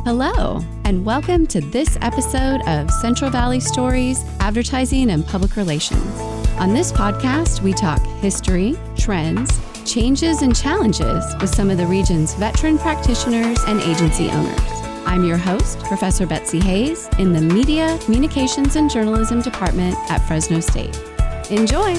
Hello, and welcome to this episode of Central Valley Stories, Advertising and Public Relations. On this podcast, we talk history, trends, changes, and challenges with some of the region's veteran practitioners and agency owners. I'm your host, Professor Betsy Hayes, in the Media, Communications, and Journalism Department at Fresno State. Enjoy!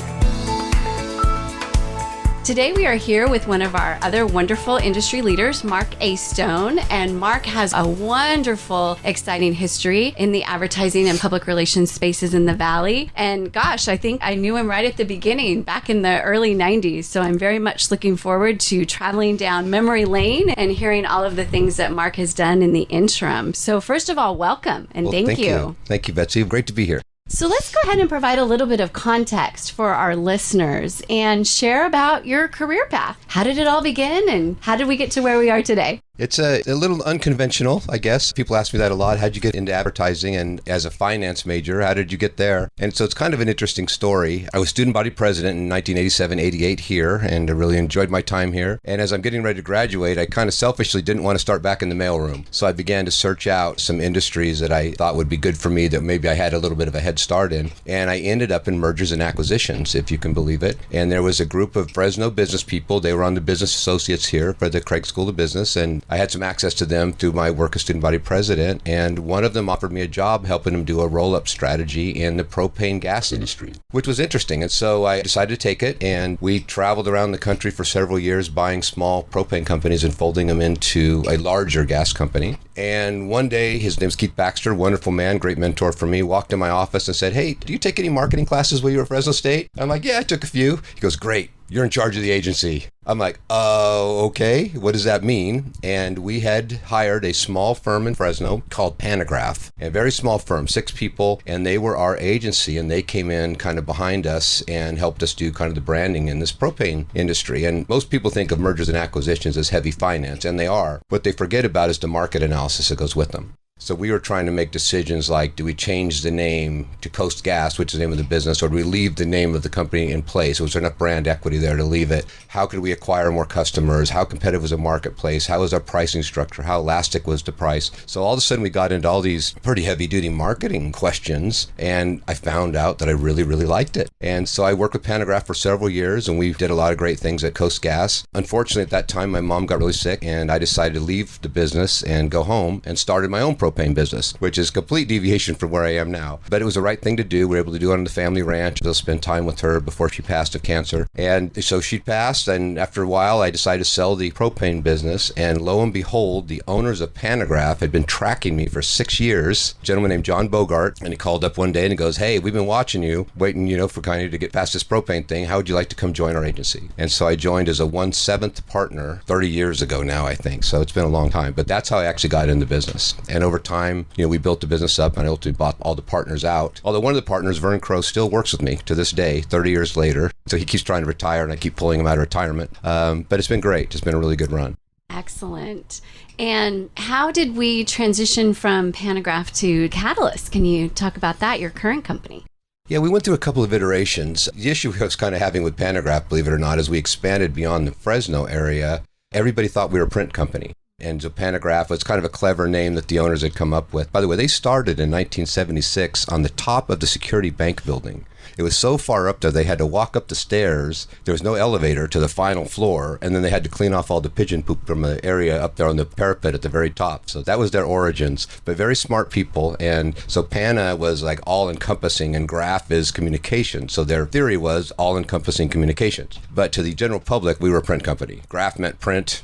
Today we are here with one of our other wonderful industry leaders, Mark Astone, and Mark has a wonderful, exciting history in the advertising and public relations spaces in the Valley. And gosh, I think I knew him right at the beginning, back in the early 90s. So I'm very much looking forward to traveling down memory lane and hearing all of the things that Mark has done in the interim. So first of all, welcome and thank you. Thank you, Betsy. Great to be here. So let's go ahead and provide a little bit of context for our listeners and share about your career path. How did it all begin and how did we get to where we are today? It's a little unconventional, I guess. People ask me that a lot. How'd you get into advertising? And as a finance major, how did you get there? And so it's kind of an interesting story. I was student body president in 1987-88 here, and I really enjoyed my time here. And as I'm getting ready to graduate, I kind of selfishly didn't want to start back in the mailroom. So I began to search out some industries that I thought would be good for me, that maybe I had a little bit of a head start in. And I ended up in mergers and acquisitions, if you can believe it. And there was a group of Fresno business people. They were on the business associates here for the Craig School of Business, and I had some access to them through my work as student body president, and one of them offered me a job helping them do a roll-up strategy in the propane gas industry, which was interesting. And so I decided to take it, and we traveled around the country for several years buying small propane companies and folding them into a larger gas company. And one day, his name's Keith Baxter, wonderful man, great mentor for me, walked in my office and said, "Hey, do you take any marketing classes while you were at Fresno State?" I'm like, "Yeah, I took a few." He goes, "Great. You're in charge of the agency." I'm like, okay, what does that mean? And we had hired a small firm in Fresno called Panagraph, a very small firm, 6 people, and they were our agency, and they came in kind of behind us and helped us do kind of the branding in this propane industry. And most people think of mergers and acquisitions as heavy finance, and they are. What they forget about is the market analysis that goes with them. So we were trying to make decisions like, do we change the name to Coast Gas, which is the name of the business, or do we leave the name of the company in place? Was there enough brand equity there to leave it? How could we acquire more customers? How competitive was the marketplace? How was our pricing structure? How elastic was the price? So all of a sudden we got into all these pretty heavy-duty marketing questions, and I found out that I really, really liked it. And so I worked with Panagraph for several years, and we did a lot of great things at Coast Gas. Unfortunately, at that time, my mom got really sick, and I decided to leave the business and go home and started my own propane business, which is a complete deviation from where I am now. But it was the right thing to do. We were able to do it on the family ranch. They'll spend time with her before she passed of cancer. And so she passed, and after a while, I decided to sell the propane business. And lo and behold, the owners of Panagraph had been tracking me for 6 years. A gentleman named John Bogart, and he called up one day and he goes, "Hey, we've been watching you, waiting, for kind of to get past this propane thing. How would you like to come join our agency?" And so I joined as a 1/7 partner 30 years ago now, I think. So it's been a long time, but that's how I actually got in the business. And over time, we built the business up, and I ultimately bought all the partners out. Although one of the partners, Vern Crow, still works with me to this day, 30 years later. So he keeps trying to retire, and I keep pulling him out of retirement. But it's been great. It's been a really good run. Excellent. And how did we transition from Panagraph to Catalyst? Can you talk about that, your current company? Yeah, we went through a couple of iterations. The issue I was kind of having with Panagraph, believe it or not, as we expanded beyond the Fresno area, everybody thought we were a print company. And so Panagraph was kind of a clever name that the owners had come up with. By the way, they started in 1976 on the top of the Security Bank building. It was so far up there, they had to walk up the stairs. There was no elevator to the final floor, and then they had to clean off all the pigeon poop from the area up there on the parapet at the very top. So that was their origins, but very smart people. And so Pana was like all-encompassing, and Graph is communication. So their theory was all-encompassing communications. But to the general public, we were a print company. Graph meant print.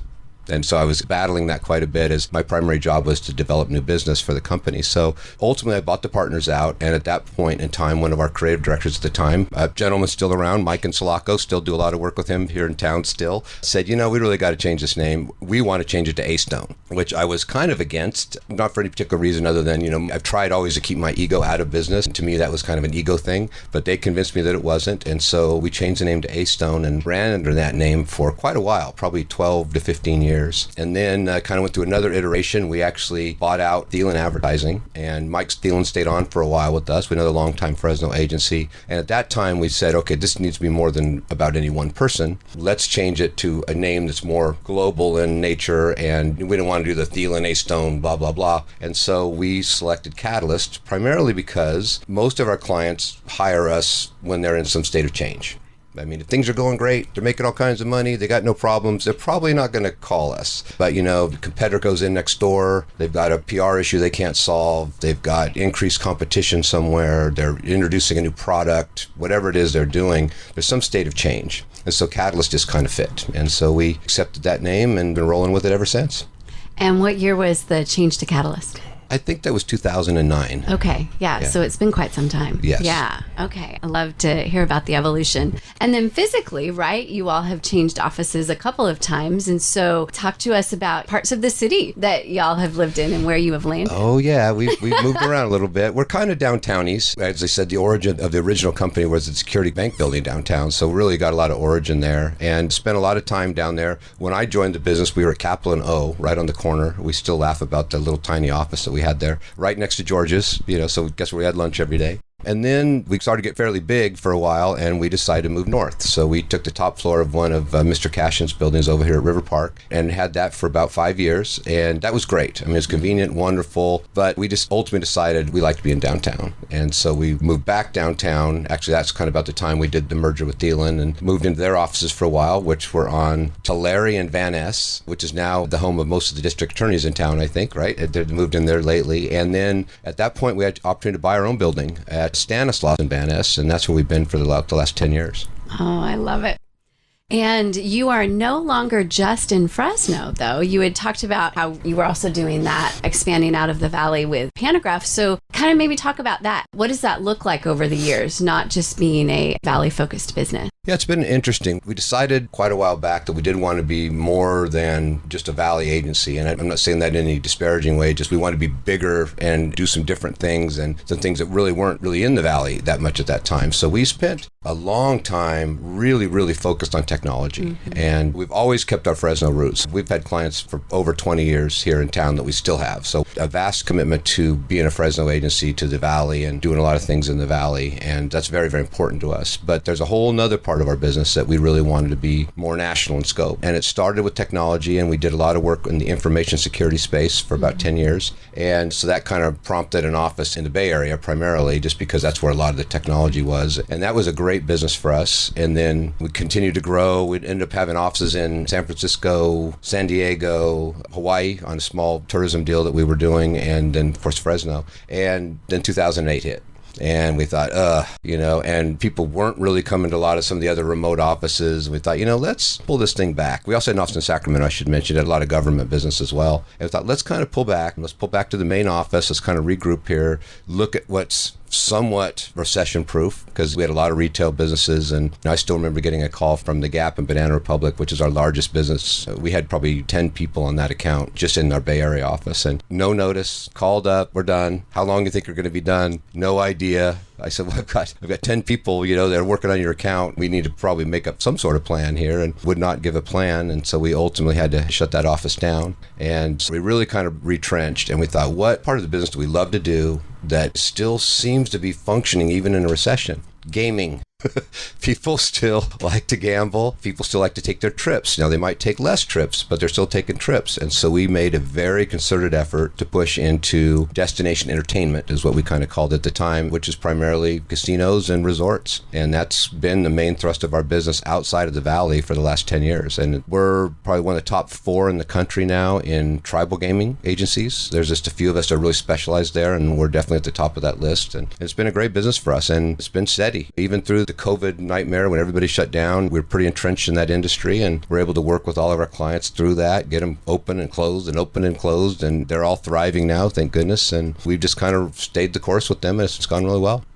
And so I was battling that quite a bit, as my primary job was to develop new business for the company. So ultimately, I bought the partners out. And at that point in time, one of our creative directors at the time, a gentleman still around, Mike Insulaco, still do a lot of work with him here in town still, said, we really got to change this name. We want to change it to Astone, which I was kind of against, not for any particular reason other than, I've tried always to keep my ego out of business. And to me, that was kind of an ego thing. But they convinced me that it wasn't. And so we changed the name to Astone and ran under that name for quite a while, probably 12 to 15 years. years. And then kind of went through another iteration. We actually bought out Thielen Advertising, and Mike Thielen stayed on for a while with us. We know the longtime Fresno agency. And at that time, we said, okay, this needs to be more than about any one person. Let's change it to a name that's more global in nature, and we didn't want to do the Thielen Astone, blah, blah, blah. And so we selected Catalyst primarily because most of our clients hire us when they're in some state of change. I mean, if things are going great, they're making all kinds of money, they got no problems, they're probably not going to call us. But, the competitor goes in next door, they've got a PR issue they can't solve, they've got increased competition somewhere, they're introducing a new product, whatever it is they're doing, there's some state of change. And so Catalyst just kind of fit. And so we accepted that name and been rolling with it ever since. And what year was the change to Catalyst? I think that was 2009. Okay. Yeah. So it's been quite some time. Yes. Yeah. Okay. I love to hear about the evolution. And then physically, right? You all have changed offices a couple of times. And so talk to us about parts of the city that y'all have lived in and where you have landed. Oh, yeah. We've moved around a little bit. We're kind of downtownies. As I said, the origin of the original company was the Security Bank building downtown. So really got a lot of origin there and spent a lot of time down there. When I joined the business, we were at Capitol and O, right on the corner. We still laugh about the little tiny office that we had there, right next to George's, so guess where we had lunch every day. And then we started to get fairly big for a while, and we decided to move north. So we took the top floor of one of Mr. Cashin's buildings over here at River Park and had that for about 5 years. And that was great. I mean, it's convenient, wonderful, but we just ultimately decided we liked to be in downtown. And so we moved back downtown. Actually, that's kind of about the time we did the merger with Thielen and moved into their offices for a while, which were on Tulare and Van Ness, which is now the home of most of the district attorneys in town, I think, right? They moved in there lately. And then at that point, we had the opportunity to buy our own building at Stanislaus and Van Ness, and that's where we've been for the last 10 years. Oh, I love it. And you are no longer just in Fresno, though. You had talked about how you were also doing that, expanding out of the valley with Pantograph. So kind of maybe talk about that. What does that look like over the years, not just being a valley-focused business? Yeah, it's been interesting. We decided quite a while back that we did want to be more than just a valley agency. And I'm not saying that in any disparaging way, just we want to be bigger and do some different things and some things that really weren't really in the valley that much at that time. So we spent a long time really, really focused on technology. Mm-hmm. And we've always kept our Fresno roots. We've had clients for over 20 years here in town that we still have. So a vast commitment to being a Fresno agency to the valley and doing a lot of things in the valley. And that's very, very important to us. But there's a whole nother part of our business that we really wanted to be more national in scope. And it started with technology, and we did a lot of work in the information security space for about 10 years. And so that kind of prompted an office in the Bay Area primarily, just because that's where a lot of the technology was. And that was a great business for us. And then we continued to grow. We'd end up having offices in San Francisco, San Diego, Hawaii on a small tourism deal that we were doing, and then, of course, Fresno. And then 2008 hit. And we thought, and people weren't really coming to a lot of some of the other remote offices. We thought, let's pull this thing back. We also had an office in Sacramento, I should mention, had a lot of government business as well. And we thought, let's kind of pull back. Let's pull back to the main office. Let's kind of regroup here, look at what's somewhat recession-proof, because we had a lot of retail businesses. And I still remember getting a call from the Gap and Banana Republic, which is our largest business. We had probably 10 people on that account just in our Bay Area office. And no notice, called up, we're done. How long do you think you're going to be done? No idea. I said, well, I've got 10 people, that are working on your account. We need to probably make up some sort of plan here, and would not give a plan. And so we ultimately had to shut that office down. And we really kind of retrenched, and we thought, what part of the business do we love to do that still seems to be functioning even in a recession? Gaming. People still like to gamble. People still like to take their trips. Now, they might take less trips, but they're still taking trips. And so we made a very concerted effort to push into destination entertainment, is what we kind of called it at the time, which is primarily casinos and resorts. And that's been the main thrust of our business outside of the Valley for the last 10 years. And we're probably one of the top 4 in the country now in tribal gaming agencies. There's just a few of us that are really specialized there, and we're definitely at the top of that list. And it's been a great business for us, and it's been steady. Even through the COVID nightmare, when everybody shut down, we're pretty entrenched in that industry, and we're able to work with all of our clients through that, get them open and closed and open and closed, and they're all thriving now, thank goodness. And we've just kind of stayed the course with them, and it's gone really well.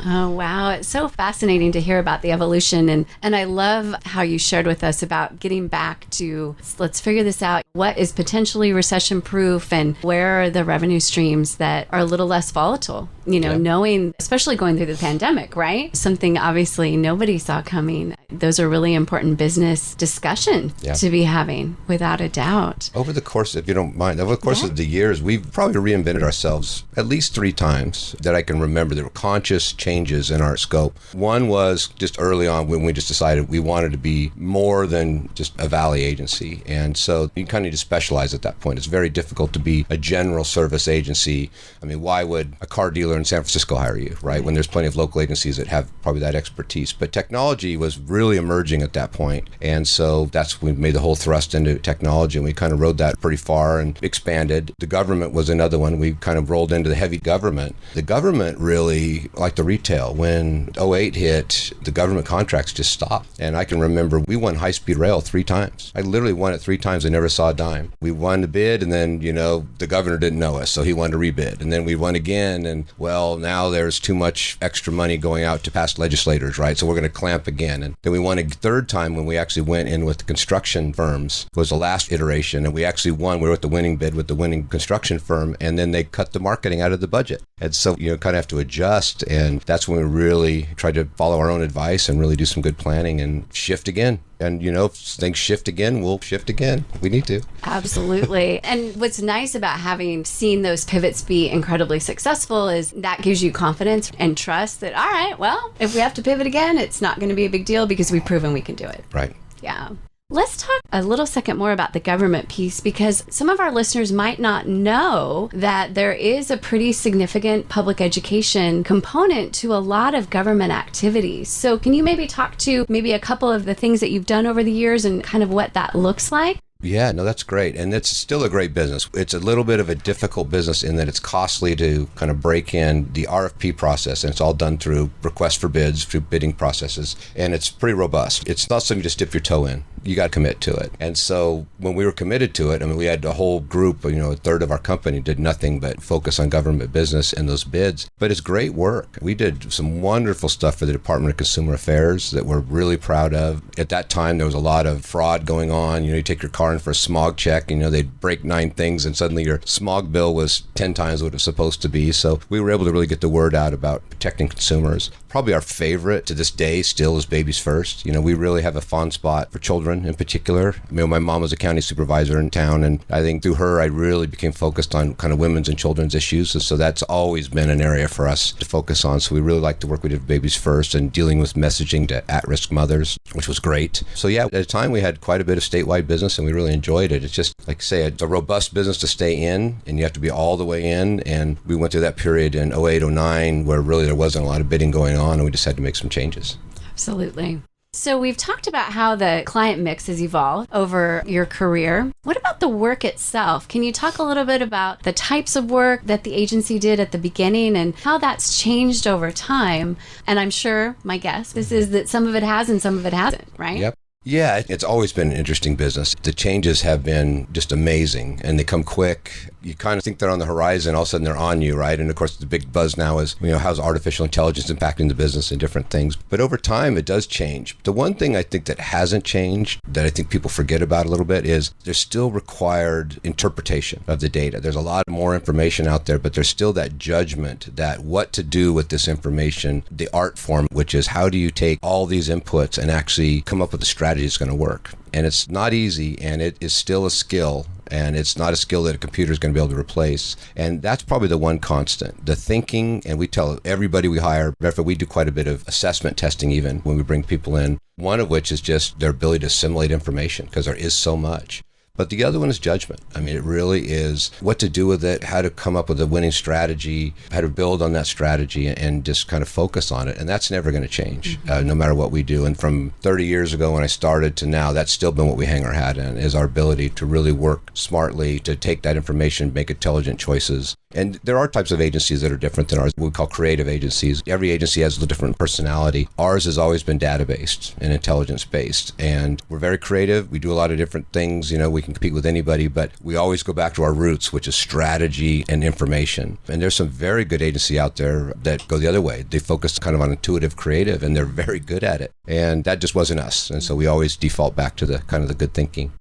Oh, wow. It's so fascinating to hear about the evolution. And I love how you shared with us about getting back to, let's figure this out. What is potentially recession proof, and where are the revenue streams that are a little less volatile? Knowing, especially going through the pandemic, right? Something obviously nobody saw coming. Those are really important business discussions to be having, without a doubt. Over the course, if you don't mind, over the course of the years, we've probably reinvented ourselves at least 3 times that I can remember. There were conscious changes in our scope. One was just early on when we just decided we wanted to be more than just a Valley agency. And so you kind of need to specialize at that point. It's very difficult to be a general service agency. I mean, why would a car dealer in San Francisco hire you, right? When there's plenty of local agencies that have probably that expertise. But technology was really emerging at that point. And so that's when we made the whole thrust into technology, and we kind of rode that pretty far and expanded. The government was another one. We kind of rolled into the heavy government. The government really, like the retail, when '08 hit, the government contracts just stopped. And I can remember we won high-speed rail 3 times. I literally won it 3 times. I never saw a dime. We won the bid, and then, the governor didn't know us, so he wanted to rebid. And then we won again, and well, now there's too much extra money going out to past legislators, right? So we're going to clamp again. And then we won a 3rd time when we actually went in with the construction firms. It was the last iteration, and we actually won. We were at the winning bid with the winning construction firm, and then they cut the marketing out of the budget. And so you kind of have to adjust, and that's when we really tried to follow our own advice and really do some good planning and shift again. And, if things shift again, we'll shift again. We need to. Absolutely. And what's nice about having seen those pivots be incredibly successful is that gives you confidence and trust that, all right, well, if we have to pivot again, it's not going to be a big deal because we've proven we can do it. Right. Yeah. Let's talk a little second more about the government piece, because some of our listeners might not know that there is a pretty significant public education component to a lot of government activities. So can you maybe talk to maybe a couple of the things that you've done over the years and kind of what that looks like? Yeah, no, that's great. And it's still a great business. It's a little bit of a difficult business in that it's costly to kind of break in the RFP process. And it's all done through requests for bids, through bidding processes. And it's pretty robust. It's not something you just dip your toe in. You got to commit to it. And so when we were committed to it, I mean, we had a whole group, a third of our company did nothing but focus on government business and those bids. But it's great work. We did some wonderful stuff for the Department of Consumer Affairs that we're really proud of. At that time, there was a lot of fraud going on. You take your car in for a smog check, they'd break 9 things and suddenly your smog bill was 10 times what it was supposed to be. So we were able to really get the word out about protecting consumers. Probably our favorite to this day still is Babies First. We really have a fond spot for children in particular. My mom was a county supervisor in town, and I think through her, I really became focused on kind of women's and children's issues. And so that's always been an area for us to focus on. So we really like the work we did with Babies First and dealing with messaging to at-risk mothers, which was great. So yeah, at the time we had quite a bit of statewide business and we really enjoyed it. It's just, like I say, it's a robust business to stay in, and you have to be all the way in. And we went through that period in '08, '09 where really there wasn't a lot of bidding going on, and we just had to make some changes. Absolutely. So we've talked about how the client mix has evolved over your career. What about the work itself? Can you talk a little bit about the types of work that the agency did at the beginning and how that's changed over time? And I'm sure, my guess, is that some of it has and some of it hasn't, right? Yep. Yeah, it's always been an interesting business. The changes have been just amazing, and they come quick. You kind of think they're on the horizon, all of a sudden they're on you, right? And of course, the big buzz now is, how's artificial intelligence impacting the business and different things. But over time, it does change. The one thing I think that hasn't changed, that I think people forget about a little bit, is there's still required interpretation of the data. There's a lot more information out there, but there's still that judgment that what to do with this information, the art form, which is how do you take all these inputs and actually come up with a strategy that's going to work. And it's not easy, and it is still a skill. And it's not a skill that a computer is going to be able to replace. And that's probably the one constant, the thinking. And we tell everybody we hire, therefore we do quite a bit of assessment testing even when we bring people in, one of which is just their ability to assimilate information, because there is so much. But the other one is judgment. I mean, it really is what to do with it, how to come up with a winning strategy, how to build on that strategy and just kind of focus on it. And that's never going to change, no matter what we do. And from 30 years ago when I started to now, that's still been what we hang our hat in, is our ability to really work smartly, to take that information, make intelligent choices. And there are types of agencies that are different than ours. We call creative agencies. Every agency has a different personality. Ours has always been data-based and intelligence-based. And we're very creative. We do a lot of different things. We can compete with anybody, but we always go back to our roots, which is strategy and information. And there's some very good agency out there that go the other way. They focus kind of on intuitive creative, and they're very good at it. And that just wasn't us. And so we always default back to the kind of the good thinking.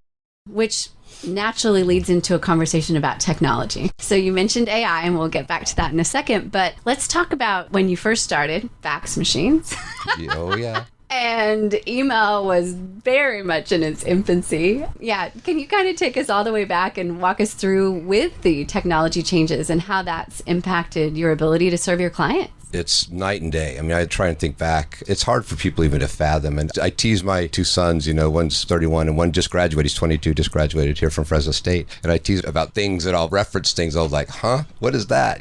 Which naturally leads into a conversation about technology. So you mentioned AI, and we'll get back to that in a second, but let's talk about when you first started, fax machines. Oh, yeah. And email was very much in its infancy. Yeah. Can you kind of take us all the way back and walk us through with the technology changes and how that's impacted your ability to serve your clients? It's night and day. I mean, I try and think back. It's hard for people even to fathom. And I tease my two sons, one's 31 and one just graduated. He's 22, just graduated here from Fresno State. And I tease about things that I'll reference things. I'll like, huh? What is that?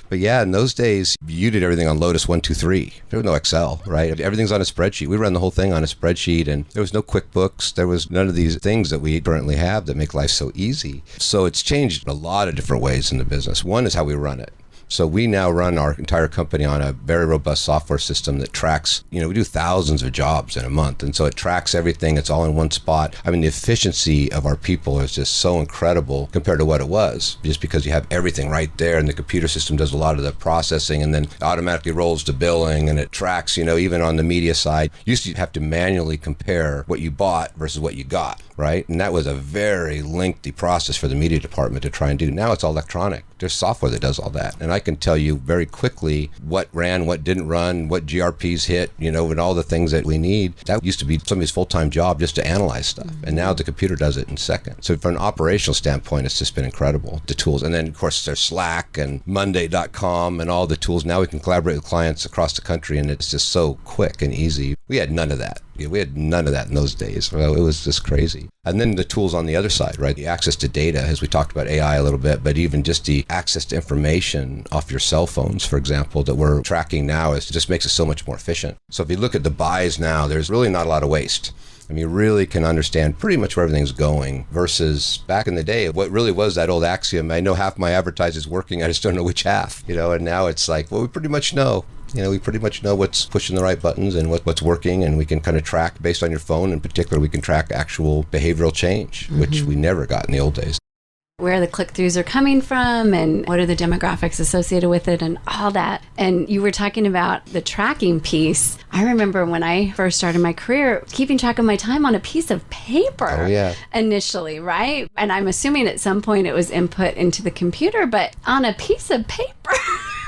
But yeah, in those days, you did everything on Lotus 1, 2, 3. There was no Excel, right? Everything's on a spreadsheet. We run the whole thing on a spreadsheet, and there was no QuickBooks. There was none of these things that we currently have that make life so easy. So it's changed a lot of different ways in the business. One is how we run it. So we now run our entire company on a very robust software system that tracks, we do thousands of jobs in a month. And so it tracks everything. It's all in one spot. I mean, the efficiency of our people is just so incredible compared to what it was, just because you have everything right there and the computer system does a lot of the processing and then automatically rolls to billing and it tracks, even on the media side. You used to have to manually compare what you bought versus what you got, right? And that was a very lengthy process for the media department to try and do. Now it's all electronic. There's software that does all that. And I can tell you very quickly what ran, what didn't run, what GRPs hit, and all the things that we need. That used to be somebody's full-time job just to analyze stuff. And now the computer does it in seconds. So from an operational standpoint, it's just been incredible, the tools. And then, of course, there's Slack and Monday.com and all the tools. Now we can collaborate with clients across the country, and it's just so quick and easy. We had none of that. We had none of that in those days. Well, it was just crazy. And then the tools on the other side, right? The access to data, as we talked about AI a little bit, but even just the access to information off your cell phones, for example, that we're tracking now, it just makes it so much more efficient. So if you look at the buys now, there's really not a lot of waste. I mean, you really can understand pretty much where everything's going versus back in the day, what really was that old axiom, I know half my advertising's working, I just don't know which half, and now it's like, well, we pretty much know. We pretty much know what's pushing the right buttons and what's working, and we can kind of track based on your phone. In particular, we can track actual behavioral change, which we never got in the old days. Where the click-throughs are coming from and what are the demographics associated with it and all that. And you were talking about the tracking piece. I remember when I first started my career, keeping track of my time on a piece of paper initially, right? And I'm assuming at some point it was input into the computer, but on a piece of paper.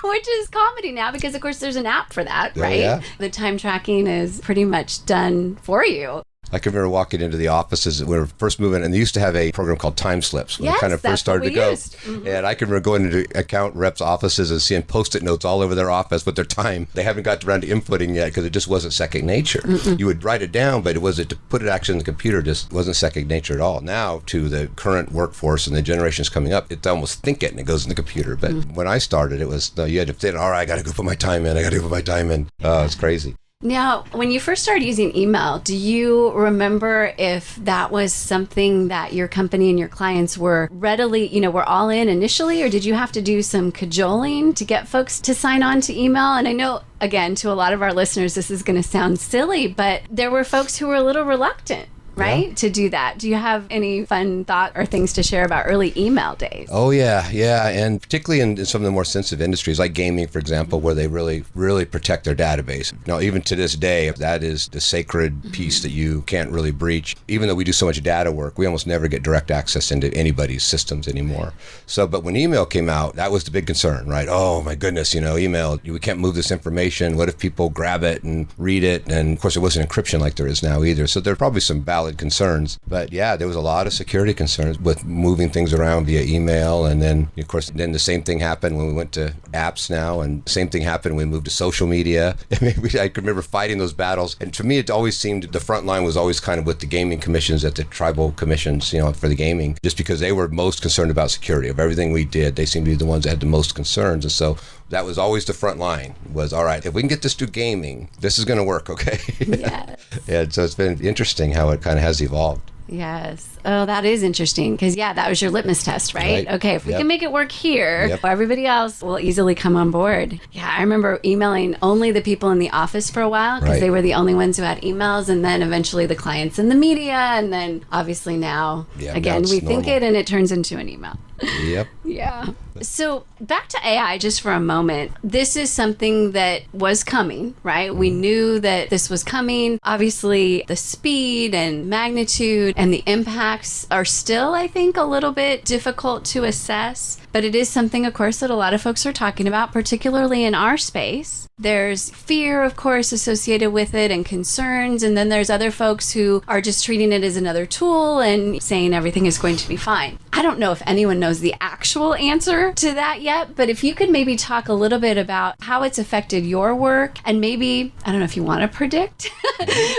Which is comedy now because, of course, there's an app for that, right? Yeah. The time tracking is pretty much done for you. I can remember walking into the offices when we were first moving, and they used to have a program called Time Slips when we kind of first started to go. And I can remember going into account reps' offices and seeing Post-it notes all over their office with their time. They haven't got around to inputting yet because it just wasn't second nature. You would write it down, but it wasn't to put it actually in the computer, just wasn't second nature at all. Now, to the current workforce and the generations coming up, it's almost think it and it goes in the computer. But when I started, it was, you had to think, all right, I got to go put my time in. Oh, it's crazy. Now, when you first started using email, do you remember if that was something that your company and your clients were readily, were all in initially, or did you have to do some cajoling to get folks to sign on to email? And I know, again, to a lot of our listeners, this is going to sound silly, but there were folks who were a little reluctant, right, to do that. Do you have any fun thought or things to share about early email days? Oh, yeah. And particularly in some of the more sensitive industries, like gaming, for example, where they really, really protect their database. Now, even to this day, that is the sacred piece that you can't really breach. Even though we do so much data work, we almost never get direct access into anybody's systems anymore. But when email came out, that was the big concern, right? Oh, my goodness, email, we can't move this information. What if people grab it and read it? And, of course, it wasn't encryption like there is now either. So there are probably some valid concerns. But yeah, there was a lot of security concerns with moving things around via email. And then, of course, then the same thing happened when we went to apps now. And the same thing happened when we moved to social media. I can remember fighting those battles. And to me, it always seemed the front line was always kind of with the gaming commissions at the tribal commissions, for the gaming, just because they were most concerned about security. Of everything we did, they seemed to be the ones that had the most concerns. And so that was always the front line, was, all right, if we can get this to gaming, this is going to work, okay? Yes. And so it's been interesting how it kind of has evolved. Yes. Oh, that is interesting because, that was your litmus test, right? Okay, if we can make it work here, everybody else will easily come on board. Yeah, I remember emailing only the people in the office for a while because they were the only ones who had emails, and then eventually the clients in the media, and then obviously now, again, we think it and it turns into an email. Yep. Yeah. So back to AI just for a moment. This is something that was coming, right? We knew that this was coming. Obviously, the speed and magnitude and the impacts are still, I think, a little bit difficult to assess. But it is something, of course, that a lot of folks are talking about, particularly in our space. There's fear, of course, associated with it and concerns. And then there's other folks who are just treating it as another tool and saying everything is going to be fine. I don't know if anyone knows the actual answer to that yet, but if you could maybe talk a little bit about how it's affected your work and maybe, I don't know if you want to predict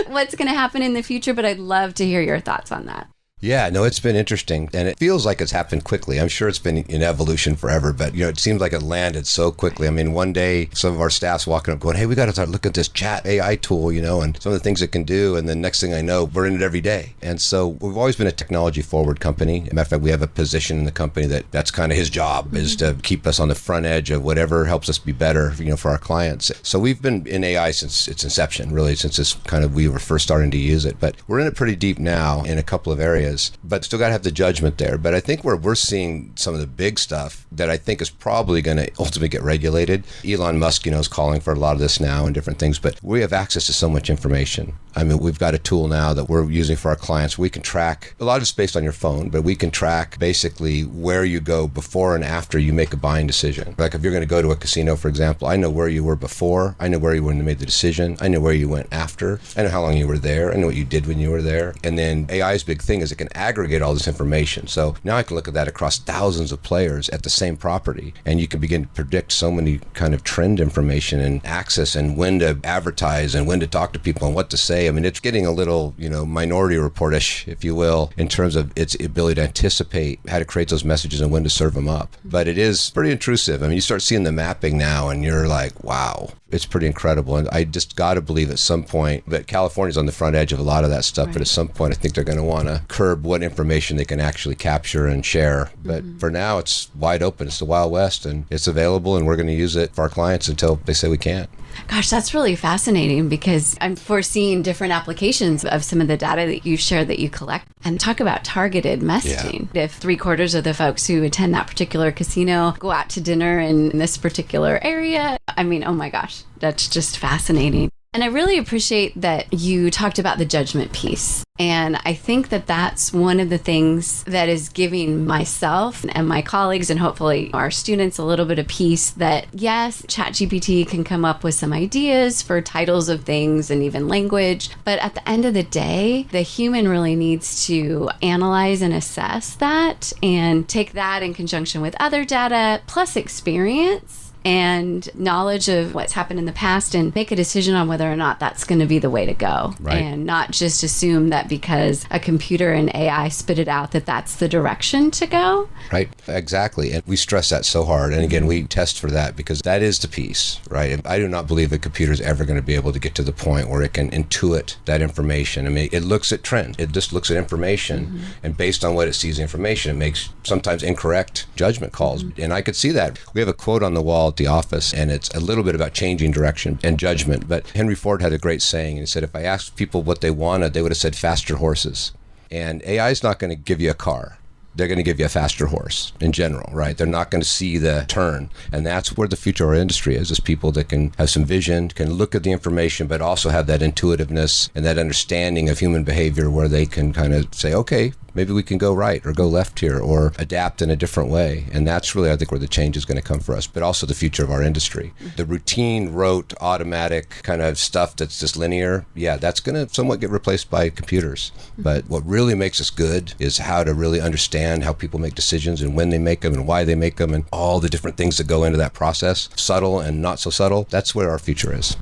what's going to happen in the future, but I'd love to hear your thoughts on that. Yeah, no, it's been interesting, and it feels like it's happened quickly. I'm sure it's been in evolution forever, but it seems like it landed so quickly. I mean, one day, some of our staff's walking up going, hey, we got to start looking at this chat AI tool, and some of the things it can do, and then next thing I know, we're in it every day. And so we've always been a technology-forward company. Matter of fact, we have a position in the company that's kind of his job, is to keep us on the front edge of whatever helps us be better, for our clients. So we've been in AI since its inception, really, since we were first starting to use it. But we're in it pretty deep now in a couple of areas. But still got to have the judgment there. But I think where we're seeing some of the big stuff that I think is probably going to ultimately get regulated. Elon Musk, is calling for a lot of this now and different things. But we have access to so much information. I mean, we've got a tool now that we're using for our clients. We can track, a lot of it's based on your phone, but we can track basically where you go before and after you make a buying decision. Like if you're going to go to a casino, for example, I know where you were before. I know where you were when you made the decision. I know where you went after. I know how long you were there. I know what you did when you were there. And then AI's big thing is it can aggregate all this information. So now I can look at that across thousands of players at the same property, and you can begin to predict so many kind of trend information and access and when to advertise and when to talk to people and what to say. I mean, it's getting a little, Minority Report-ish, if you will, in terms of its ability to anticipate how to create those messages and when to serve them up. But it is pretty intrusive. I mean, you start seeing the mapping now and you're like, wow, it's pretty incredible. And I just got to believe at some point that California's on the front edge of a lot of that stuff. Right. But at some point, I think they're going to want to curb what information they can actually capture and share. But for now, it's wide open. It's the Wild West, and it's available, and we're going to use it for our clients until they say we can't. Gosh, that's really fascinating because I'm foreseeing different applications of some of the data that you share that you collect. And talk about targeted messaging. Yeah. If 3/4 of the folks who attend that particular casino go out to dinner in this particular area, I mean, oh my gosh, that's just fascinating. And I really appreciate that you talked about the judgment piece. And I think that that's one of the things that is giving myself and my colleagues and hopefully our students a little bit of peace that, yes, ChatGPT can come up with some ideas for titles of things and even language. But at the end of the day, the human really needs to analyze and assess that and take that in conjunction with other data plus experience and knowledge of what's happened in the past and make a decision on whether or not that's going to be the way to go. Right. And not just assume that because a computer and AI spit it out that that's the direction to go. Right, exactly. And we stress that so hard. And again, we test for that because that is the piece, right? And I do not believe a computer is ever going to be able to get to the point where it can intuit that information. I mean, it looks at trends. It just looks at information. And based on what it sees information, it makes sometimes incorrect judgment calls. And I could see that. We have a quote on the wall at the office, and it's a little bit about changing direction and judgment. But Henry Ford had a great saying. He said, if I asked people what they wanted, they would have said faster horses. And AI is not going to give you a car. They're going to give you a faster horse in general, right? They're not going to see the turn. And that's where the future of our industry is people that can have some vision, can look at the information, but also have that intuitiveness and that understanding of human behavior where they can kind of say, okay, maybe we can go right or go left here or adapt in a different way. And that's really, I think, where the change is going to come for us, but also the future of our industry. The routine, rote, automatic kind of stuff that's just linear, yeah, that's going to somewhat get replaced by computers. But what really makes us good is how to really understand how people make decisions and when they make them and why they make them and all the different things that go into that process, subtle and not so subtle. That's where our future is.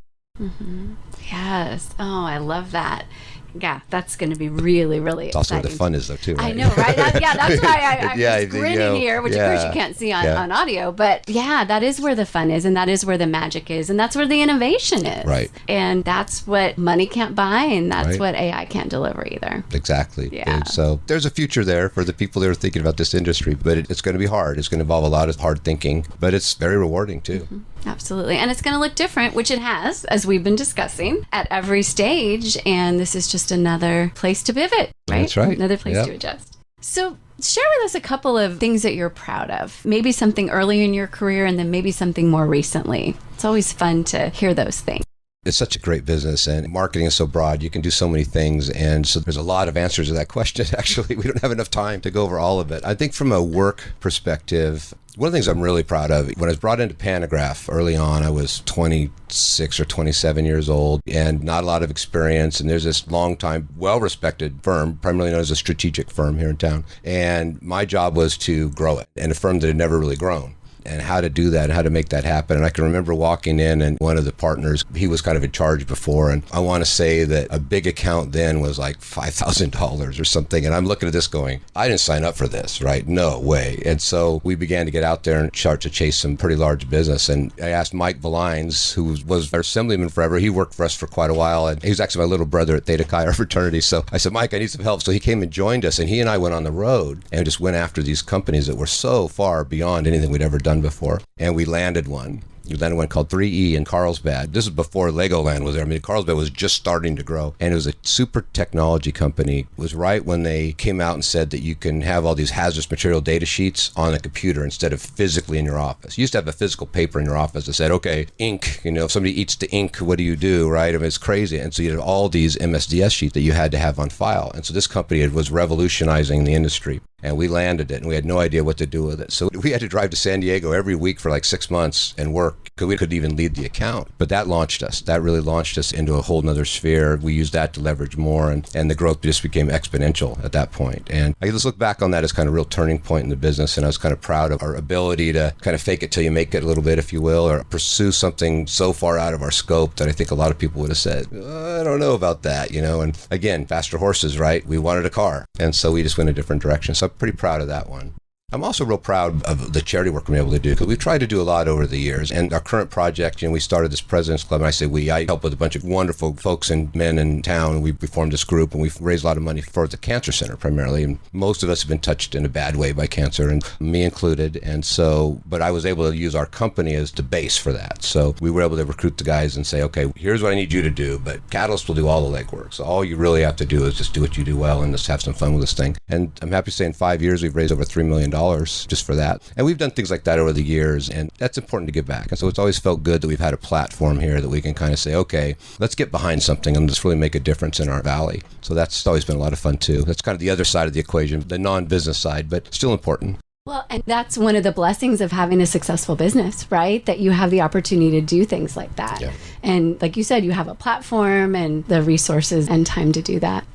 Yes. Oh, I love that. Yeah, that's going to be really, really exciting. It's also where the fun is, though, too, right? I know, right? That's why I'm just grinning here, which of course you can't see on audio. But yeah, that is where the fun is, and that is where the magic is, and that's where the innovation is. Right. And that's what money can't buy, and that's what AI can't deliver either. Exactly. Yeah. And so there's a future there for the people that are thinking about this industry, but it's going to be hard. It's going to involve a lot of hard thinking, but it's very rewarding, too. Absolutely. And it's going to look different, which it has, as we've been discussing, at every stage. And this is just another place to pivot, right? That's right. Another place to adjust. So share with us a couple of things that you're proud of. Maybe something early in your career and then maybe something more recently. It's always fun to hear those things. It's such a great business, and marketing is so broad. You can do so many things, and so there's a lot of answers to that question. Actually, we don't have enough time to go over all of it. I think from a work perspective, one of the things I'm really proud of, when I was brought into Panagraph early on, I was 26 or 27 years old and not a lot of experience. And there's this long-time, well-respected firm, primarily known as a strategic firm here in town. And my job was to grow it, and a firm that had never really grown. And how to do that and how to make that happen. And I can remember walking in, and one of the partners, he was kind of in charge before. And I want to say that a big account then was like $5,000 or something. And I'm looking at this going, I didn't sign up for this, right? No way. And so we began to get out there and start to chase some pretty large business. And I asked Mike Valines, who was our assemblyman forever. He worked for us for quite a while. And he was actually my little brother at Theta Chi, our fraternity. So I said, Mike, I need some help. So he came and joined us. And he and I went on the road and just went after these companies that were so far beyond anything we'd ever done before. And we landed one. We landed one called 3E in Carlsbad. This is before Legoland was there. I mean, Carlsbad was just starting to grow. And it was a super technology company. It was right when they came out and said that you can have all these hazardous material data sheets on a computer instead of physically in your office. You used to have a physical paper in your office that said, okay, ink, if somebody eats the ink, what do you do, right? I mean, it's crazy. And so you had all these MSDS sheets that you had to have on file. And so this company was revolutionizing the industry. And we landed it, and we had no idea what to do with it. So we had to drive to San Diego every week for like 6 months and work, because we couldn't even lead the account. But that launched us. That really launched us into a whole nother sphere. We used that to leverage more, and the growth just became exponential at that point. And I just look back on that as kind of a real turning point in the business, and I was kind of proud of our ability to kind of fake it till you make it a little bit, if you will, or pursue something so far out of our scope that I think a lot of people would have said, I don't know about that, And again, faster horses, right? We wanted a car. And so we just went a different direction. So I'm pretty proud of that one. I'm also real proud of the charity work we're able to do, because we've tried to do a lot over the years. And our current project, we started this President's Club, and I say I help with a bunch of wonderful folks and men in town, and we formed this group, and we've raised a lot of money for the cancer center primarily. And most of us have been touched in a bad way by cancer, and me included. And so, but I was able to use our company as the base for that. So we were able to recruit the guys and say, okay, here's what I need you to do, but Catalyst will do all the legwork. So all you really have to do is just do what you do well and just have some fun with this thing. And I'm happy to say in 5 years, we've raised over $3 million just for that. And we've done things like that over the years, and that's important to give back. And so it's always felt good that we've had a platform here that we can kind of say, okay, let's get behind something and just really make a difference in our valley. So that's always been a lot of fun too. That's kind of the other side of the equation, the non-business side, but still important. Well, and that's one of the blessings of having a successful business, right? That you have the opportunity to do things like that. Yeah. And like you said, you have a platform and the resources and time to do that.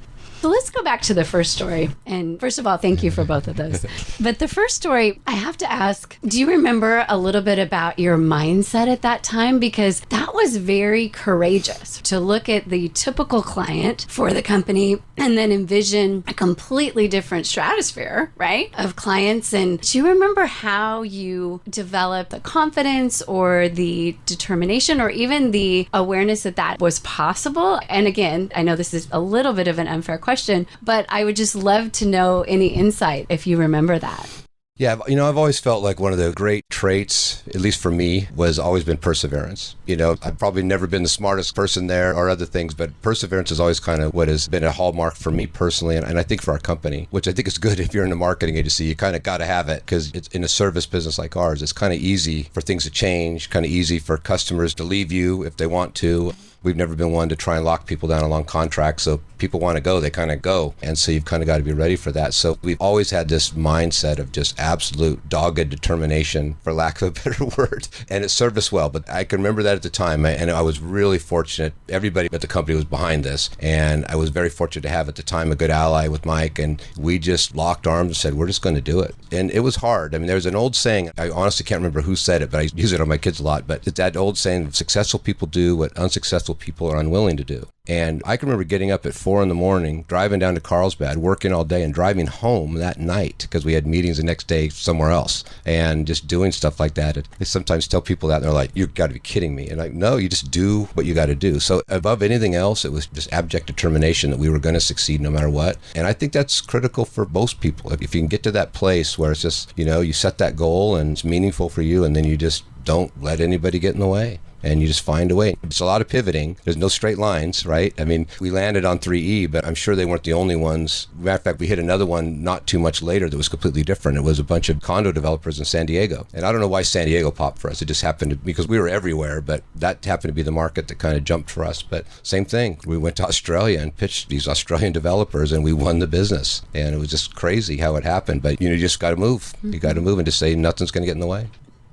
So let's go back to the first story. And first of all, thank you for both of those. But the first story, I have to ask, do you remember a little bit about your mindset at that time? Because that was very courageous to look at the typical client for the company and then envision a completely different stratosphere, right, of clients. And do you remember how you developed the confidence or the determination or even the awareness that that was possible? And again, I know this is a little bit of an unfair question, but I would just love to know any insight if you remember that. Yeah, I've always felt like one of the great traits, at least for me, was always been perseverance. I've probably never been the smartest person there or other things, but perseverance is always kind of what has been a hallmark for me personally, and I think for our company, which I think is good if you're in a marketing agency. You kind of got to have it, because it's in a service business like ours. It's kind of easy for things to change, kind of easy for customers to leave you if they want to. We've never been one to try and lock people down along contracts. So people want to go, they kind of go. And so you've kind of got to be ready for that. So we've always had this mindset of just absolute dogged determination, for lack of a better word. And it served us well. But I can remember that at the time. And I was really fortunate. Everybody at the company was behind this. And I was very fortunate to have at the time a good ally with Mike. And we just locked arms and said, we're just going to do it. And it was hard. I mean, there's an old saying, I honestly can't remember who said it, but I use it on my kids a lot. But it's that old saying, successful people do what unsuccessful people are unwilling to do. And I can remember getting up at 4 a.m, driving down to Carlsbad, working all day, and driving home that night because we had meetings the next day somewhere else, and just doing stuff like that. I sometimes tell people that, and they're like, you've got to be kidding me. And I'm like, no, you just do what you got to do. So above anything else, it was just abject determination that we were going to succeed no matter what. And I think that's critical for most people. If you can get to that place where it's just, you set that goal and it's meaningful for you, and then you just don't let anybody get in the way. And you just find a way. It's a lot of pivoting. There's no straight lines, right? I mean, we landed on 3E, but I'm sure they weren't the only ones. Matter of fact, we hit another one not too much later that was completely different. It was a bunch of condo developers in San Diego. And I don't know why San Diego popped for us. It just happened to, because we were everywhere, but that happened to be the market that kind of jumped for us. But same thing. We went to Australia and pitched these Australian developers, and we won the business. And it was just crazy how it happened. But you just got to move. You got to move and just say nothing's going to get in the way.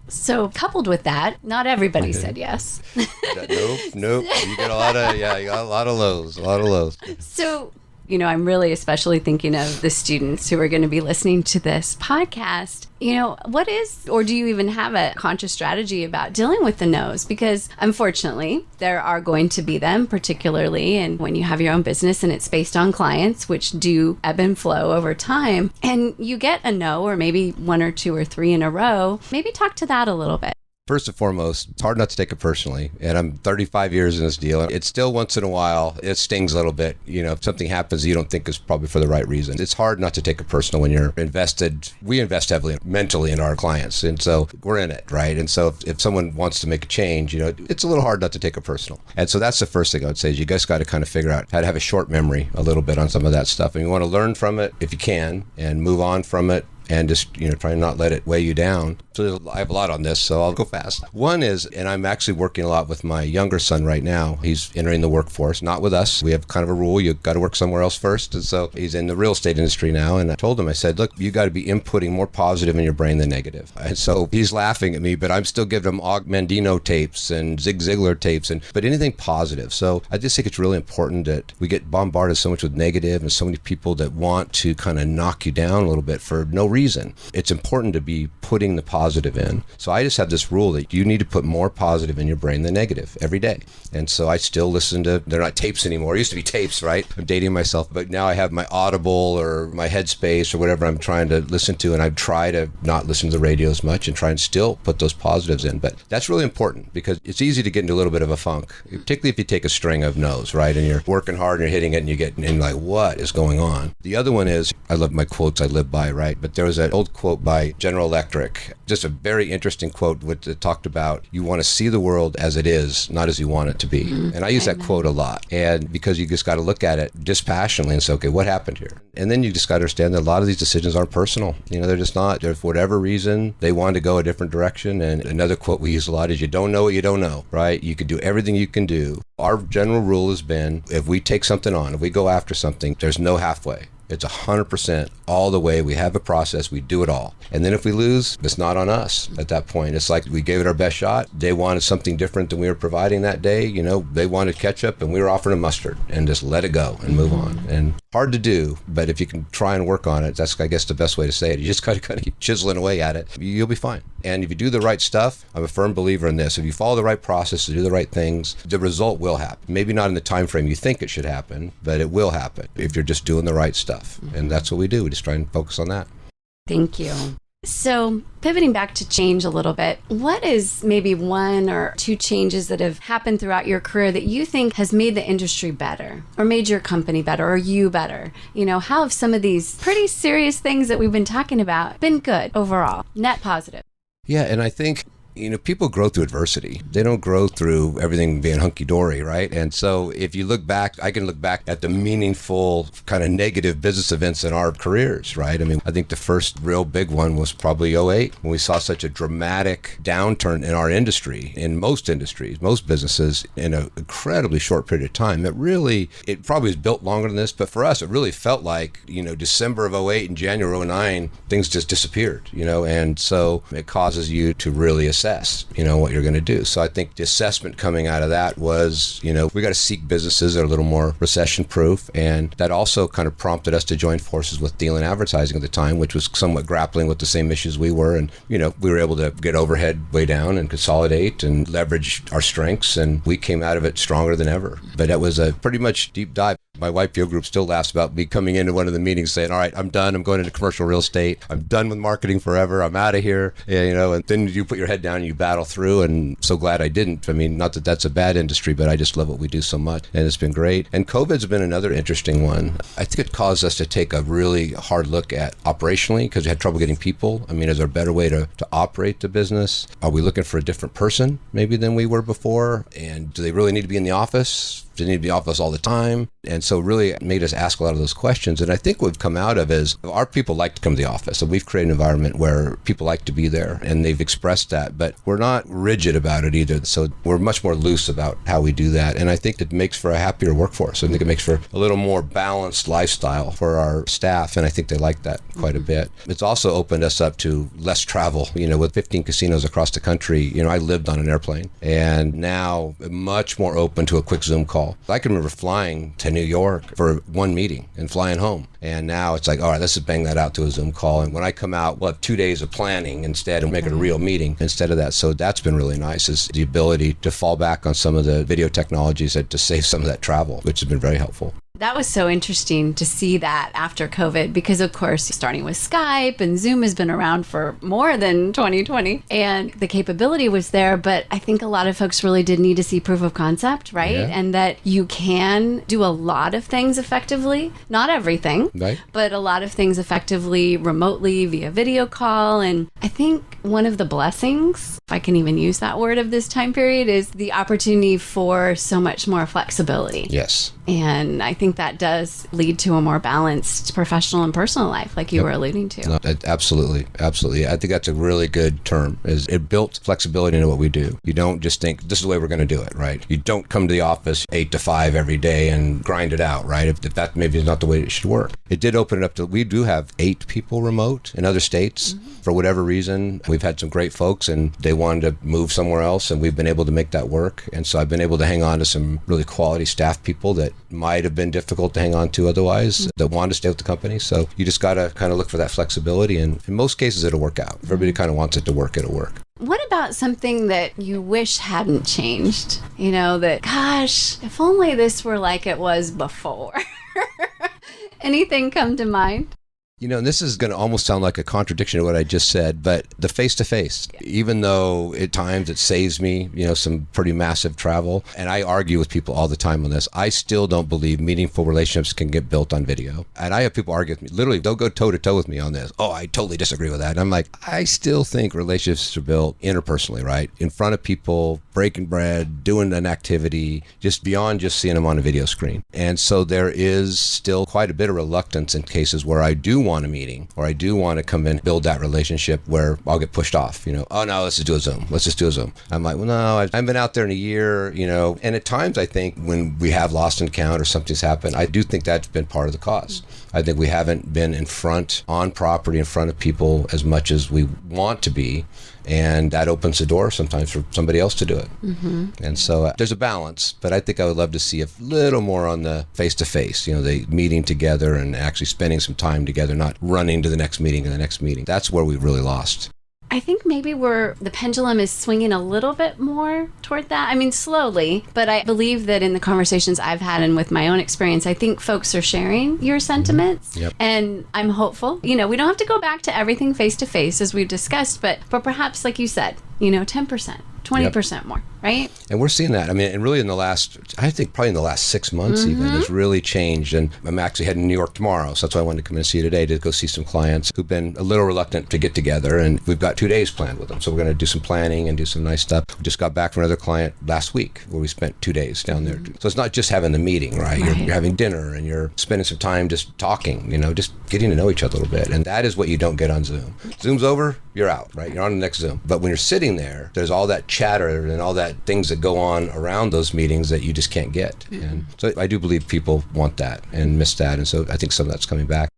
So coupled with that, not everybody said yes. Nope. You got you got a lot of lows. So, I'm really especially thinking of the students who are going to be listening to this podcast. What is, or do you even have a conscious strategy about dealing with the no's? Because unfortunately, there are going to be them, particularly and when you have your own business and it's based on clients, which do ebb and flow over time. And you get a no, or maybe one or two or three in a row. Maybe talk to that a little bit. First and foremost, it's hard not to take it personally. And I'm 35 years in this deal. It's still once in a while, it stings a little bit. If something happens you don't think is probably for the right reason. It's hard not to take it personal when you're invested. We invest heavily mentally in our clients. And so we're in it, right? And so if someone wants to make a change, it's a little hard not to take it personal. And so that's the first thing I would say is you guys got to kind of figure out how to have a short memory a little bit on some of that stuff. And you want to learn from it if you can and move on from it. And just, try and not let it weigh you down. So I have a lot on this, so I'll go fast. One is, and I'm actually working a lot with my younger son right now. He's entering the workforce, not with us. We have kind of a rule, you got to work somewhere else first. And so he's in the real estate industry now. And I told him, I said, look, you got to be inputting more positive in your brain than negative. And so he's laughing at me, but I'm still giving him Og Mandino tapes and Zig Ziglar tapes, but anything positive. So I just think it's really important that we get bombarded so much with negative and so many people that want to kind of knock you down a little bit for no reason. It's important to be putting the positive in. So I just have this rule that you need to put more positive in your brain than negative every day. And so I still listen to, they're not tapes anymore. It used to be tapes, right? I'm dating myself, but now I have my Audible or my Headspace or whatever I'm trying to listen to. And I try to not listen to the radio as much and try and still put those positives in. But that's really important because it's easy to get into a little bit of a funk, particularly if you take a string of no's, right? And you're working hard and you're hitting it and you get in like, what is going on? The other one is, I love my quotes I live by, right? But there was an old quote by General Electric, just a very interesting quote which talked about you want to see the world as it is, not as you want it to be. And I use that quote a lot. And because you just got to look at it dispassionately and say, okay, what happened here? And then you just got to understand that a lot of these decisions aren't personal. They're just not. They're, for whatever reason, they want to go a different direction. And another quote we use a lot is you don't know what you don't know, right? You can do everything you can do. Our general rule has been if we take something on, if we go after something, there's no halfway. It's 100% all the way. We have a process. We do it all. And then if we lose, it's not on us at that point. It's like we gave it our best shot. They wanted something different than we were providing that day. They wanted ketchup and we were offering them mustard, and just let it go and move on. And hard to do, but if you can try and work on it, that's, I guess, the best way to say it. You just got to kind of keep chiseling away at it. You'll be fine. And if you do the right stuff, I'm a firm believer in this. If you follow the right process to do the right things, the result will happen. Maybe not in the time frame you think it should happen, but it will happen if you're just doing the right stuff. And that's what we do. We just try and focus on that. Thank you. So pivoting back to change a little bit, what is maybe one or two changes that have happened throughout your career that you think has made the industry better or made your company better or you better? How have some of these pretty serious things that we've been talking about been good overall, net positive? Yeah, and I think people grow through adversity. They don't grow through everything being hunky-dory, right? And so if you look back, I can look back at the meaningful kind of negative business events in our careers, right? I think the first real big one was probably '08 when we saw such a dramatic downturn in our industry, in most industries, most businesses, in an incredibly short period of time. It probably was built longer than this, but for us, it really felt like, December of '08 and January of '09, things just disappeared, and so it causes you to really assess, what you're going to do. So I think the assessment coming out of that was, we got to seek businesses that are a little more recession proof. And that also kind of prompted us to join forces with Deal & Advertising at the time, which was somewhat grappling with the same issues we were. And, we were able to get overhead way down and consolidate and leverage our strengths. And we came out of it stronger than ever. But that was a pretty much deep dive. My YPO group still laughs about me coming into one of the meetings saying, all right, I'm done. I'm going into commercial real estate. I'm done with marketing forever. I'm out of here. Yeah, and then you put your head down and you battle through, and so glad I didn't. I mean, not that that's a bad industry, but I just love what we do so much, and it's been great. And COVID's been another interesting one. I think it caused us to take a really hard look at operationally, because we had trouble getting people. I mean, is there a better way to operate the business? Are we looking for a different person maybe than we were before? And do they really need to be in the office? Do they need to be in the office all the time? And so really it made us ask a lot of those questions. And I think what we've come out of is our people like to come to the office. So we've created an environment where people like to be there, and they've expressed that, but we're not rigid about it either. So we're much more loose about how we do that. And I think it makes for a happier workforce. I think it makes for a little more balanced lifestyle for our staff. And I think they like that quite a bit. It's also opened us up to less travel. With 15 casinos across the country, I lived on an airplane, and now much more open to a quick Zoom call. I can remember flying to New York for one meeting and flying home. And now it's like, all right, let's just bang that out to a Zoom call. And when I come out, we'll have 2 days of planning instead and make it a real meeting instead of that. So that's been really nice, is the ability to fall back on some of the video technologies to save some of that travel, which has been very helpful. That was so interesting to see that after COVID, because of course, starting with Skype and Zoom has been around for more than 2020, and the capability was there. But I think a lot of folks really did need to see proof of concept, right? Yeah. And that you can do a lot of things effectively, not everything, right, but a lot of things effectively remotely via video call. And I think one of the blessings, if I can even use that word, of this time period is the opportunity for so much more flexibility. Yes. And I think that does lead to a more balanced professional and personal life, like you were alluding to. No, absolutely. Absolutely. I think that's a really good term. Is it built flexibility into what we do. You don't just think this is the way we're going to do it, right? You don't come to the office 8 to 5 every day and grind it out, right? If that maybe is not the way it should work. It did open it up to, we do have 8 people remote in other states. For whatever reason, we've had some great folks and they wanted to move somewhere else, and we've been able to make that work. And so I've been able to hang on to some really quality staff people that might have been difficult to hang on to otherwise, that wanted to stay with the company. So you just got to kind of look for that flexibility, and in most cases it'll work out. If everybody kind of wants it to work, it'll work. What about something that you wish hadn't changed? That, gosh, if only this were like it was before. Anything come to mind? And this is going to almost sound like a contradiction to what I just said, but the face-to-face, even though at times it saves me, some pretty massive travel, and I argue with people all the time on this, I still don't believe meaningful relationships can get built on video. And I have people argue with me, literally, they'll go toe-to-toe with me on this. Oh, I totally disagree with that. And I'm like, I still think relationships are built interpersonally, right? In front of people, breaking bread, doing an activity, just beyond just seeing them on a video screen. And so there is still quite a bit of reluctance in cases where I do want a meeting, or I do want to come in, build that relationship, where I'll get pushed off, oh no, let's just do a Zoom. Let's just do a Zoom. I'm like, well, no, I haven't been out there in a year, and at times I think when we have lost an account or something's happened, I do think that's been part of the cause. I think we haven't been on property, in front of people as much as we want to be. And that opens the door sometimes for somebody else to do it. And so there's a balance, but I think I would love to see a little more on the face-to-face, the meeting together and actually spending some time together, not running to the next meeting and the next meeting. That's where we really lost. I think maybe the pendulum is swinging a little bit more toward that. I mean, slowly, but I believe that in the conversations I've had and with my own experience, I think folks are sharing your sentiments. Yep. And I'm hopeful. We don't have to go back to everything face to face as we've discussed, but perhaps, like you said, 10%. 20% more, right? And we're seeing that. I mean, and really in the last 6 months even, has really changed. And I'm actually heading to New York tomorrow. So that's why I wanted to come and see you today, to go see some clients who've been a little reluctant to get together. And we've got 2 days planned with them. So we're going to do some planning and do some nice stuff. We just got back from another client last week where we spent 2 days down there. So it's not just having the meeting, right? You're having dinner and you're spending some time just talking, just getting to know each other a little bit. And that is what you don't get on Zoom. Zoom's over, you're out, right? You're on the next Zoom. But when you're sitting there, there's all that chatter and all that things that go on around those meetings that you just can't get. And so I do believe people want that and miss that. And so I think some of that's coming back.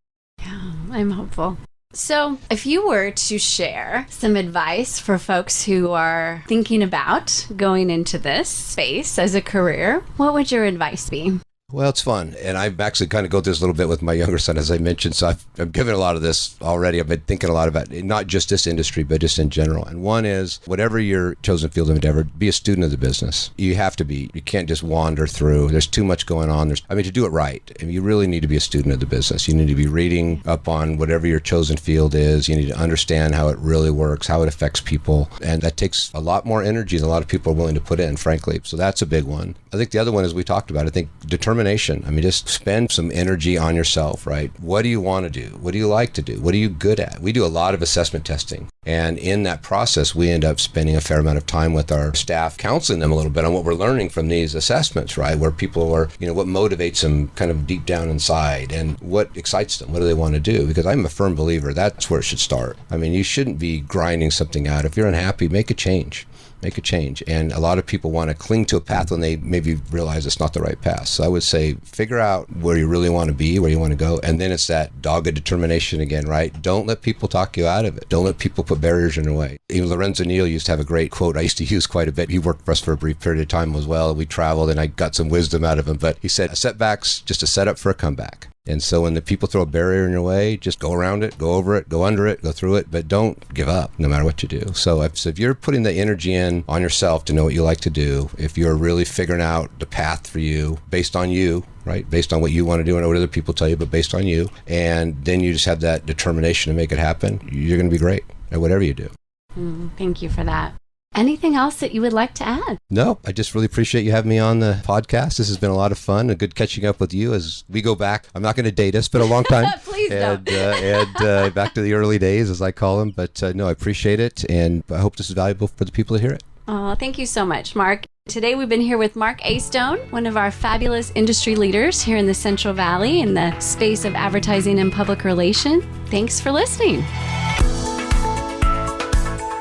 Yeah, I'm hopeful. So if you were to share some advice for folks who are thinking about going into this space as a career, what would your advice be? Well, it's fun. And I've actually kind of go through this a little bit with my younger son, as I mentioned. So I've given a lot of this already. I've been thinking a lot about not just this industry, but just in general. And one is, whatever your chosen field of endeavor, be a student of the business. You have to be. You can't just wander through. There's too much going on. To do it right, you really need to be a student of the business. You need to be reading up on whatever your chosen field is. You need to understand how it really works, how it affects people. And that takes a lot more energy than a lot of people are willing to put in, frankly. So that's a big one. I think the other one, as we talked about, I think determination. Just spend some energy on yourself, right? What do you want to do? What do you like to do? What are you good at? We do a lot of assessment testing. And in that process, we end up spending a fair amount of time with our staff, counseling them a little bit on what we're learning from these assessments, right? Where people are, what motivates them kind of deep down inside and what excites them. What do they want to do? Because I'm a firm believer that's where it should start. You shouldn't be grinding something out. If you're unhappy, make a change. Make a change. And a lot of people want to cling to a path when they maybe realize it's not the right path. So I would say figure out where you really want to be, where you want to go. And then it's that dogged determination again, right? Don't let people talk you out of it. Don't let people put barriers in your way. Even Lorenzo Neal used to have a great quote I used to use quite a bit. He worked for us for a brief period of time as well. We traveled and I got some wisdom out of him. But he said, a setback's just a setup for a comeback. And so when the people throw a barrier in your way, just go around it, go over it, go under it, go through it, but don't give up no matter what you do. So if you're putting the energy in on yourself to know what you like to do, if you're really figuring out the path for you based on you, right? Based on what you want to do and what other people tell you, but based on you, and then you just have that determination to make it happen, you're going to be great at whatever you do. Thank you for that. Anything else that you would like to add? No, I just really appreciate you having me on the podcast. This has been a lot of fun and good catching up with you as we go back. I'm not going to date us, but a long time. Please don't. And back to the early days, as I call them. But no, I appreciate it. And I hope this is valuable for the people to hear it. Oh, thank you so much, Mark. Today we've been here with Mark Astone, one of our fabulous industry leaders here in the Central Valley in the space of advertising and public relations. Thanks for listening.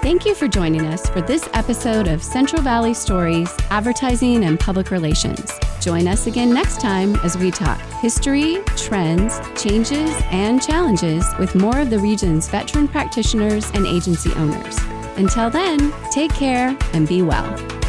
Thank you for joining us for this episode of Central Valley Stories, Advertising and Public Relations. Join us again next time as we talk history, trends, changes, and challenges with more of the region's veteran practitioners and agency owners. Until then, take care and be well.